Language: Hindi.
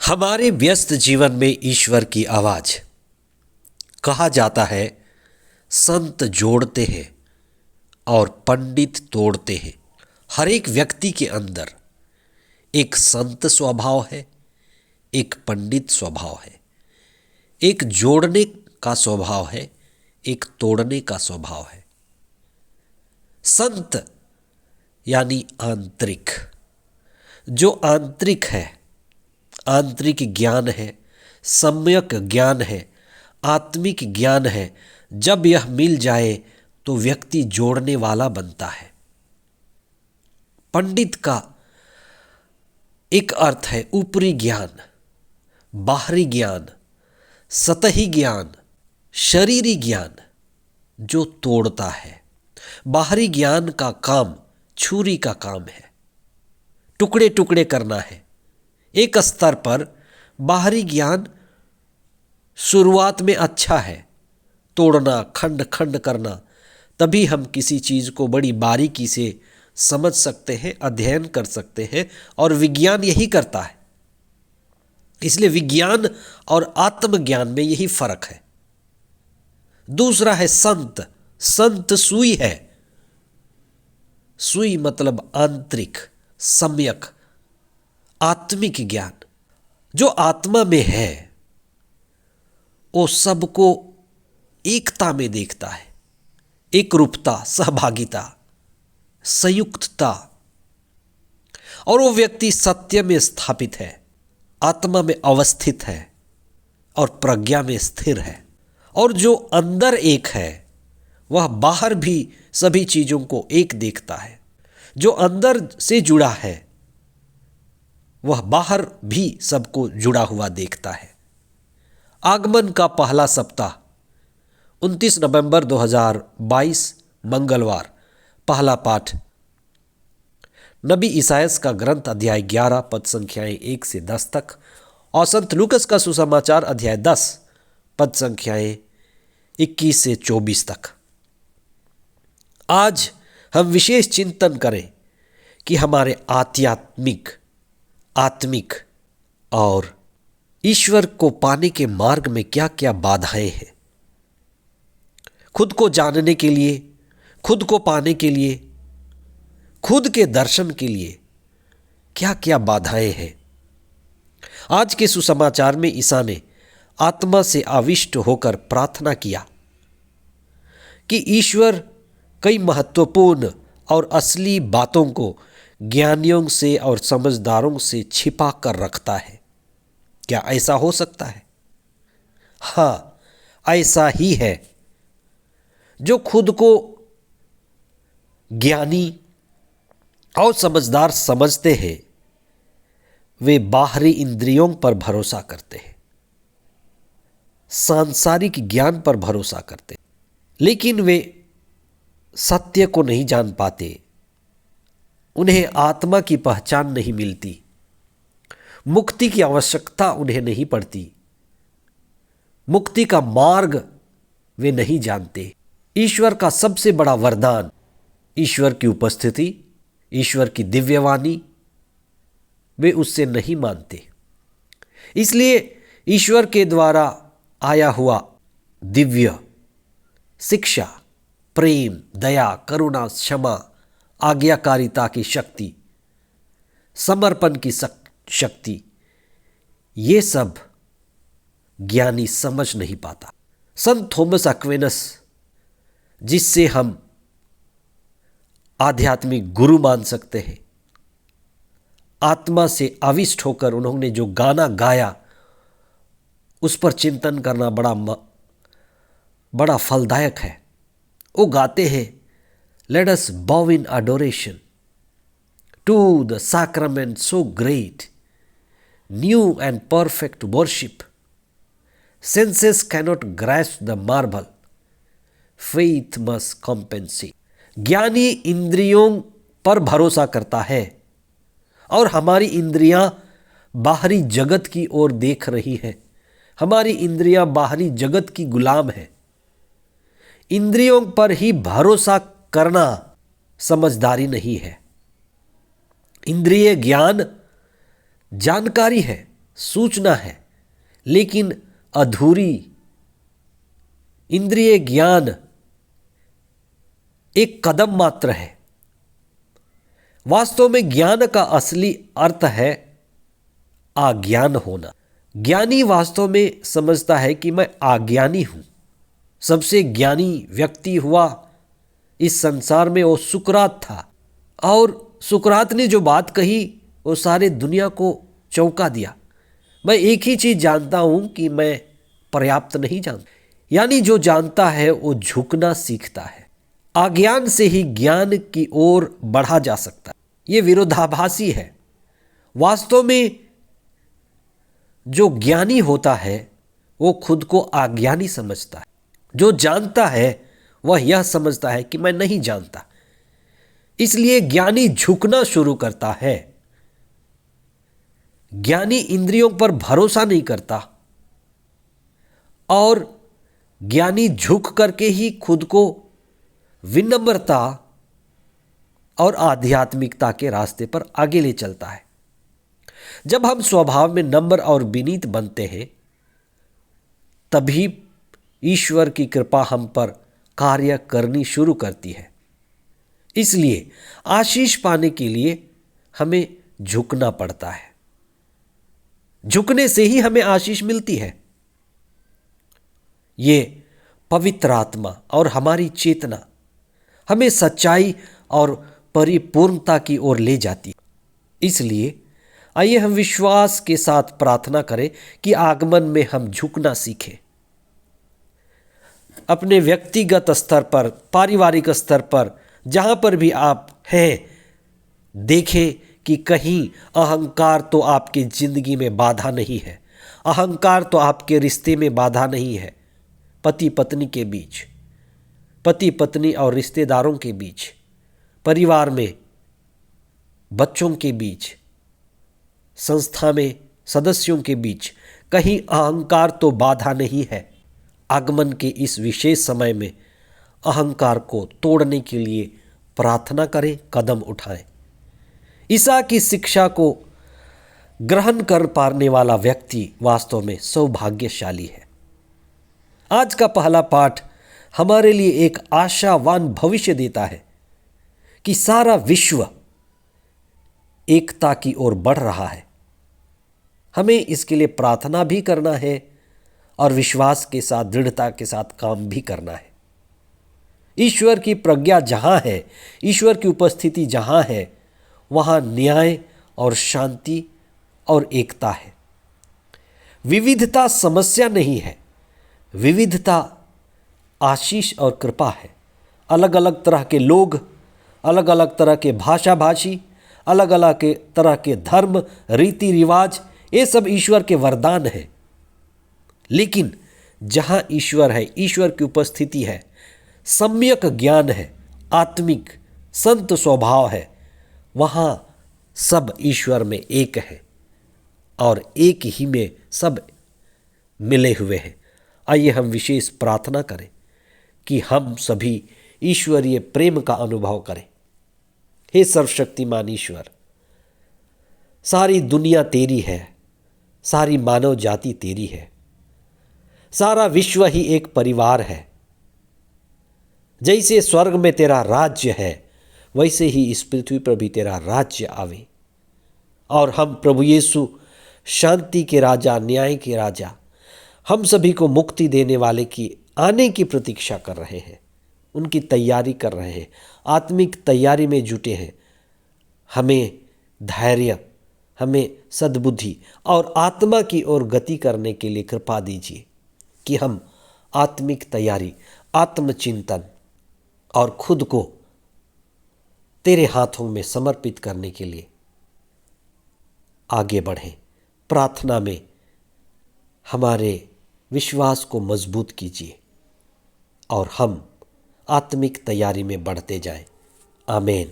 हमारे व्यस्त जीवन में ईश्वर की आवाज। कहा जाता है संत जोड़ते हैं और पंडित तोड़ते हैं। हर एक व्यक्ति के अंदर एक संत स्वभाव है, एक पंडित स्वभाव है, एक जोड़ने का स्वभाव है, एक तोड़ने का स्वभाव है। संत यानी आंतरिक, जो आंतरिक है, आंतरिक ज्ञान है, सम्यक ज्ञान है, आत्मिक ज्ञान है। जब यह मिल जाए तो व्यक्ति जोड़ने वाला बनता है। पंडित का एक अर्थ है ऊपरी ज्ञान, बाहरी ज्ञान, सतही ज्ञान, शरीरी ज्ञान जो तोड़ता है। बाहरी ज्ञान का काम छुरी का काम है, टुकड़े टुकड़े करना है। एक स्तर पर बाहरी ज्ञान शुरुआत में अच्छा है, तोड़ना, खंड खंड करना, तभी हम किसी चीज़ को बड़ी बारीकी से समझ सकते हैं, अध्ययन कर सकते हैं, और विज्ञान यही करता है। इसलिए विज्ञान और आत्मज्ञान में यही फर्क है। दूसरा है संत। संत सुई है। सुई मतलब आंतरिक, सम्यक, आत्मिक ज्ञान। जो आत्मा में है वो सबको एकता में देखता है, एक रूपता, सहभागिता, संयुक्तता। और वो व्यक्ति सत्य में स्थापित है, आत्मा में अवस्थित है और प्रज्ञा में स्थिर है। और जो अंदर एक है वह बाहर भी सभी चीज़ों को एक देखता है। जो अंदर से जुड़ा है वह बाहर भी सबको जुड़ा हुआ देखता है। आगमन का पहला सप्ताह 29 नवंबर 2022 मंगलवार। पहला पाठ नबी ईसायास का ग्रंथ अध्याय 11 पद संख्याएं 1 से 10 तक और संत लूकस का सुसमाचार अध्याय 10 पद संख्याएं 21 से 24 तक। आज हम विशेष चिंतन करें कि हमारे आत्मिक और ईश्वर को पाने के मार्ग में क्या क्या बाधाएं हैं। खुद को जानने के लिए, खुद को पाने के लिए, खुद के दर्शन के लिए क्या क्या बाधाएं हैं। आज के सुसमाचार में ईसा ने आत्मा से आविष्ट होकर प्रार्थना किया कि ईश्वर कई महत्वपूर्ण और असली बातों को ज्ञानियों से और समझदारों से छिपा कर रखता है। क्या ऐसा हो सकता है? हाँ, ऐसा ही है। जो खुद को ज्ञानी और समझदार समझते हैं वे बाहरी इंद्रियों पर भरोसा करते हैं, सांसारिक ज्ञान पर भरोसा करते हैं, लेकिन वे सत्य को नहीं जान पाते। उन्हें आत्मा की पहचान नहीं मिलती, मुक्ति की आवश्यकता उन्हें नहीं पड़ती, मुक्ति का मार्ग वे नहीं जानते। ईश्वर का सबसे बड़ा वरदान, ईश्वर की उपस्थिति, ईश्वर की दिव्यवाणी, वे उससे नहीं मानते। इसलिए ईश्वर के द्वारा आया हुआ दिव्य शिक्षा, प्रेम, दया, करुणा, क्षमा, आज्ञाकारिता की शक्ति, समर्पण की शक्ति, ये सब ज्ञानी समझ नहीं पाता। संत थॉमस एक्विनस, जिससे हम आध्यात्मिक गुरु मान सकते हैं, आत्मा से आविष्ट होकर उन्होंने जो गाना गाया उस पर चिंतन करना बड़ा फलदायक है। वो गाते हैं, let us bow in adoration to the sacrament so great, new and perfect worship. Senses cannot grasp the marvel, faith must compensate. ज्ञानी इंद्रियों पर भरोसा करता है और हमारी इंद्रियां बाहरी जगत की ओर देख रही हैं। हमारी इंद्रियां बाहरी जगत की गुलाम है। इंद्रियों पर ही भरोसा करना समझदारी नहीं है। इंद्रिय ज्ञान जानकारी है, सूचना है, लेकिन अधूरी। इंद्रिय ज्ञान एक कदम मात्र है। वास्तव में ज्ञान का असली अर्थ है अज्ञान होना। ज्ञानी वास्तव में समझता है कि मैं अज्ञानी हूं। सबसे ज्ञानी व्यक्ति हुआ इस संसार में वो सुकरात था, और सुकरात ने जो बात कही वो सारे दुनिया को चौंका दिया। मैं एक ही चीज जानता हूं कि मैं पर्याप्त नहीं जानता। यानी जो जानता है वो झुकना सीखता है। अज्ञान से ही ज्ञान की ओर बढ़ा जा सकता है। ये विरोधाभासी है। वास्तव में जो ज्ञानी होता है वो खुद को अज्ञानी समझता है। जो जानता है वह यह समझता है कि मैं नहीं जानता। इसलिए ज्ञानी झुकना शुरू करता है। ज्ञानी इंद्रियों पर भरोसा नहीं करता, और ज्ञानी झुक करके ही खुद को विनम्रता और आध्यात्मिकता के रास्ते पर आगे ले चलता है। जब हम स्वभाव में नम्र और विनीत बनते हैं, तभी ईश्वर की कृपा हम पर कार्य करनी शुरू करती है। इसलिए आशीष पाने के लिए हमें झुकना पड़ता है। झुकने से ही हमें आशीष मिलती है। ये पवित्र आत्मा और हमारी चेतना हमें सच्चाई और परिपूर्णता की ओर ले जाती है। इसलिए आइए हम विश्वास के साथ प्रार्थना करें कि आगमन में हम झुकना सीखें। अपने व्यक्तिगत स्तर पर, पारिवारिक स्तर पर, जहां पर भी आप हैं, देखें कि कहीं अहंकार तो आपकी जिंदगी में बाधा नहीं है। अहंकार तो आपके रिश्ते में बाधा नहीं है। पति पत्नी के बीच, पति पत्नी और रिश्तेदारों के बीच, परिवार में, बच्चों के बीच, संस्था में सदस्यों के बीच कहीं अहंकार तो बाधा नहीं है। आगमन के इस विशेष समय में अहंकार को तोड़ने के लिए प्रार्थना करें, कदम उठाएं। ईसा की शिक्षा को ग्रहण कर पाने वाला व्यक्ति वास्तव में सौभाग्यशाली है। आज का पहला पाठ हमारे लिए एक आशावान भविष्य देता है कि सारा विश्व एकता की ओर बढ़ रहा है। हमें इसके लिए प्रार्थना भी करना है और विश्वास के साथ, दृढ़ता के साथ काम भी करना है। ईश्वर की प्रज्ञा जहां है, ईश्वर की उपस्थिति जहां है, वहां न्याय और शांति और एकता है। विविधता समस्या नहीं है, विविधता आशीष और कृपा है। अलग अलग तरह के लोग, अलग अलग तरह के भाषा भाषी, अलग अलग के तरह के धर्म, रीति रिवाज, ये सब ईश्वर के वरदान है। लेकिन जहां ईश्वर है, ईश्वर की उपस्थिति है, सम्यक ज्ञान है, आत्मिक संत स्वभाव है, वहां सब ईश्वर में एक है और एक ही में सब मिले हुए हैं। आइए हम विशेष प्रार्थना करें कि हम सभी ईश्वरीय प्रेम का अनुभव करें। हे सर्वशक्तिमान ईश्वर, सारी दुनिया तेरी है, सारी मानव जाति तेरी है, सारा विश्व ही एक परिवार है। जैसे स्वर्ग में तेरा राज्य है, वैसे ही इस पृथ्वी पर भी तेरा राज्य आवे। और हम प्रभु यीशु, शांति के राजा, न्याय के राजा, हम सभी को मुक्ति देने वाले की आने की प्रतीक्षा कर रहे हैं, उनकी तैयारी कर रहे हैं, आत्मिक तैयारी में जुटे हैं। हमें धैर्य, हमें सद्बुद्धि और आत्मा की ओर गति करने के लिए कृपा दीजिए कि हम आत्मिक तैयारी, आत्मचिंतन और खुद को तेरे हाथों में समर्पित करने के लिए आगे बढ़ें। प्रार्थना में हमारे विश्वास को मजबूत कीजिए और हम आत्मिक तैयारी में बढ़ते जाएं। आमीन।